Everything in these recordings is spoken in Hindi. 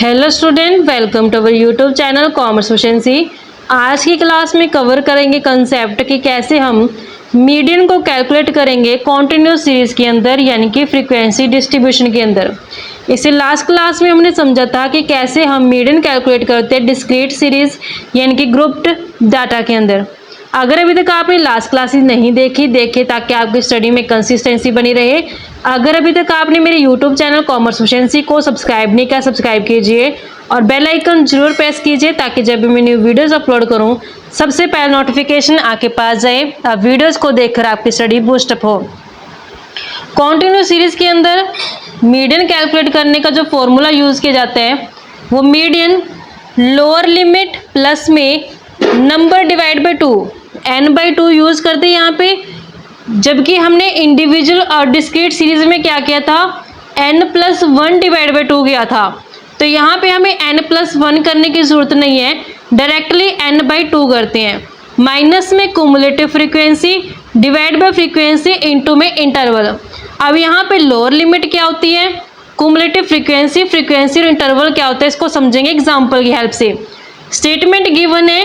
Hello student, welcome to our YouTube channel commerce efficiency. आज की क्लास में कवर करेंगे कंसेप्ट कि कैसे हम मीडियन को कैलकुलेट करेंगे कॉन्टिन्यूस सीरीज के अंदर, यानी कि फ्रीक्वेंसी डिस्ट्रीब्यूशन के अंदर। इसे लास्ट क्लास में हमने समझा था कि कैसे हम मीडियन कैलकुलेट करते हैं डिस्क्रीट सीरीज यानी कि ग्रुप्ड डाटा के अंदर। अगर अभी तक आपने लास्ट क्लासेस नहीं देखे ताकि आपकी स्टडी में कंसिस्टेंसी बनी रहे। अगर अभी तक आपने मेरे यूट्यूब चैनल कॉमर्स एफिशिएंसी को सब्सक्राइब नहीं किया, सब्सक्राइब कीजिए और बेल आइकन जरूर प्रेस कीजिए ताकि जब भी मैं न्यू वीडियोस अपलोड करूं सबसे पहले नोटिफिकेशन आपके पास जाए। आप वीडियोस को देखकर आपकी स्टडी बूस्टअप हो। कॉन्टिन्यूस सीरीज के अंदर मीडियन कैलकुलेट करने का जो फॉर्मूला यूज किया जाता है वो मीडियन लोअर लिमिट प्लस में number divide by 2 n/2 use करते हैं यहाँ पे। जबकि हमने इंडिविजुअल और डिस्क्रीट सीरीज में क्या किया था, n+1 डिवाइड बाई 2 किया था। तो यहाँ पे हमें n+1 करने की जरूरत नहीं है, डायरेक्टली n/2 करते हैं। माइनस में cumulative frequency divide by frequency into में इंटरवल। अब यहाँ पे लोअर लिमिट क्या होती है, कुमुलेटिव फ्रीक्वेंसी और इंटरवल क्या होता है, इसको समझेंगे एग्जाम्पल की हेल्प से। स्टेटमेंट गिवन है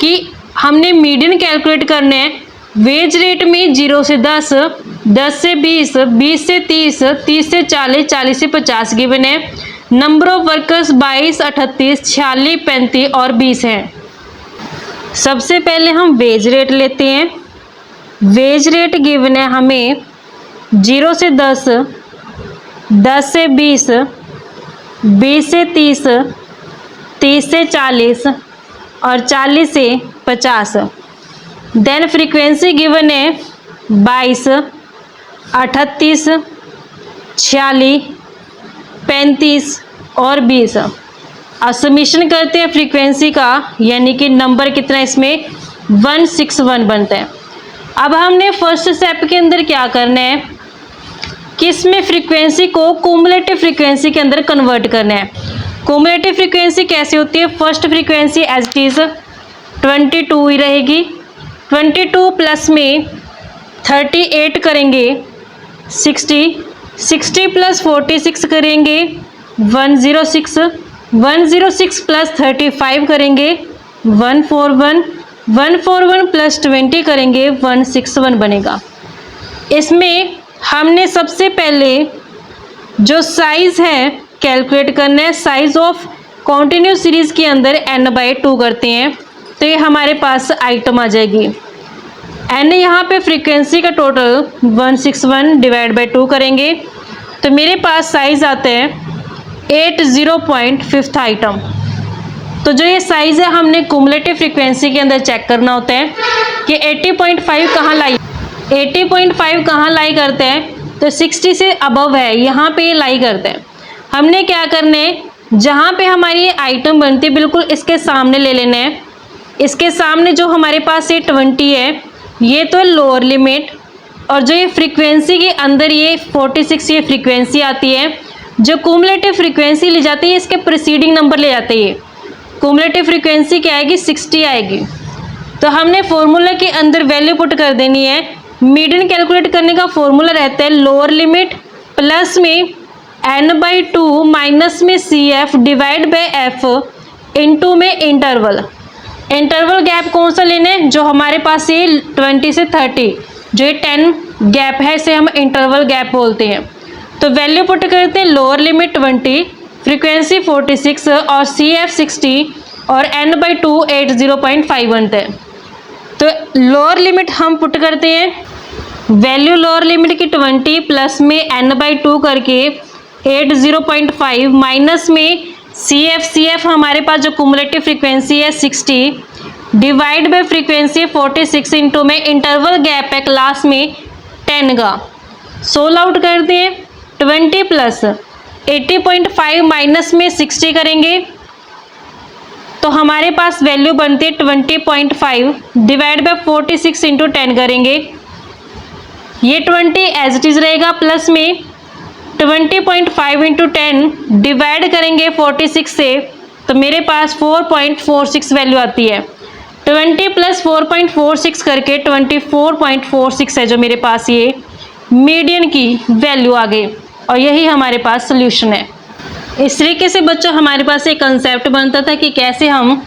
कि हमने मीडियन कैलकुलेट करने हैं वेज रेट में 0 से 10, 10 से 20, 20 से 30, 30 से 40, 40 से 50 गिवन है। नंबर ऑफ वर्कर्स 22, 38, 46, 35 और 20 हैं। सबसे पहले हम वेज रेट लेते हैं। वेज रेट गिवन है हमें 0 से 10, 10 से 20, 20 से 30, 30 से 40 और 40 से 50। देन फ्रीक्वेंसी गिवन है 22, 38, 46, 35 और 20। अब समीशन करते हैं फ्रीक्वेंसी का, यानी कि नंबर कितना इसमें 161 बनता है। अब हमने फर्स्ट स्टेप के अंदर क्या करना है कि इसमें फ्रीक्वेंसी को कुमुलेटिव फ्रीक्वेंसी के अंदर कन्वर्ट करना है। कुमुलेटिव फ्रीक्वेंसी कैसे होती है, first frequency as it is 22 ही रहेगी। 22 प्लस में 38 करेंगे 60, 60 प्लस 46 करेंगे 106, 106 प्लस 35 करेंगे 141, 141 प्लस 20 करेंगे 161 बनेगा। इसमें हमने सबसे पहले जो साइज़ है कैलकुलेट करना है। साइज ऑफ कॉन्टिन्यूस सीरीज के अंदर n/2 करते हैं तो ये हमारे पास आइटम आ जाएगी। n यहाँ पे फ्रीक्वेंसी का टोटल 161 डिवाइड बाई 2 करेंगे तो मेरे पास साइज आता है 80.5 आइटम। तो जो ये साइज है हमने कुमुलेटिव फ्रीक्वेंसी के अंदर चेक करना होता है कि 80.5 कहाँ लाई, 80.5 कहाँ लाई करते हैं तो 60 से अबव है, यहाँ पे ये लाई करते हैं। हमने क्या करना है, जहाँ पे हमारी ये आइटम बनती है बिल्कुल इसके सामने ले लेना है। इसके सामने जो हमारे पास ये 20 है ये तो लोअर लिमिट, और जो ये फ्रीक्वेंसी के अंदर ये 46 ये फ्रीक्वेंसी आती है। जो कुमुलेटिव फ्रीक्वेंसी ली जाती है इसके प्रीसीडिंग नंबर ले जाते हैं। कुमुलेटिव फ्रीक्वेंसी क्या आएगी, 60 आएगी। तो हमने फॉर्मूला के अंदर वैल्यू पुट कर देनी है। मीडियन कैलकुलेट करने का फॉर्मूला रहता है लोअर लिमिट प्लस में n/2 माइनस में CF divide by F into में इंटरवल। इंटरवल गैप कौन सा लेना है, जो हमारे पास ये 20 से 30 जो ये 10 गैप है इसे हम इंटरवल गैप बोलते हैं। तो वैल्यू पुट करते हैं लोअर लिमिट 20, फ्रीक्वेंसी 46 और CF 60 और n/2 80.5 बनता है। तो लोअर लिमिट हम पुट करते हैं, वैल्यू लोअर लिमिट की 20 प्लस में n/2 करके 80.5 माइनस में CF हमारे पास जो कुमुलेटिव फ्रीक्वेंसी है 60 डिवाइड बाय फ्रीक्वेंसी 46 इंटू में इंटरवल गैप है क्लास में 10 का। सोल आउट करते हैं 20 प्लस 80.5 माइनस में 60 करेंगे तो हमारे पास वैल्यू बनती है 20.5 डिवाइड बाय 46 इंटू 10 करेंगे। ये 20 एज इट इज रहेगा, प्लस में 20.5 इंटू 10 डिवाइड करेंगे 46 से तो मेरे पास 4.46 वैल्यू आती है। 20 प्लस 4.46 करके 24.46 है जो मेरे पास ये मीडियन की वैल्यू आ गई और यही हमारे पास सोल्यूशन है। इस तरीके से बच्चों हमारे पास एक कंसेप्ट बनता था कि कैसे हम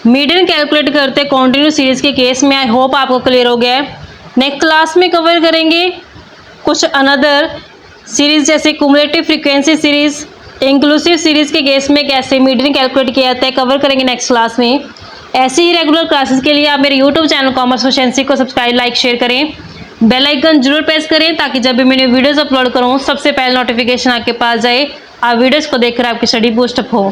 मीडियन कैलकुलेट करते हैं कॉन्टिन्यूस सीरीज के केस में। आई होप आपको क्लियर हो गया है। नेक्स्ट क्लास में कवर करेंगे कुछ अनदर सीरीज जैसे cumulative frequency series, inclusive series के केस में कैसे मीडियन कैलकुलेट किया जाता है, कवर करेंगे नेक्स्ट क्लास में। ऐसी ही रेगुलर क्लासेस के लिए आप मेरे यूट्यूब चैनल कॉमर्स प्रोफिशिएंसी को सब्सक्राइब, लाइक, शेयर करें। बेल आइकन जरूर प्रेस करें ताकि जब भी मैंने वीडियोस अपलोड करूं सबसे पहले नोटिफिकेशन आपके पास जाए, आप वीडियोस को देखकर आपकी स्टडी बूस्ट अप हो।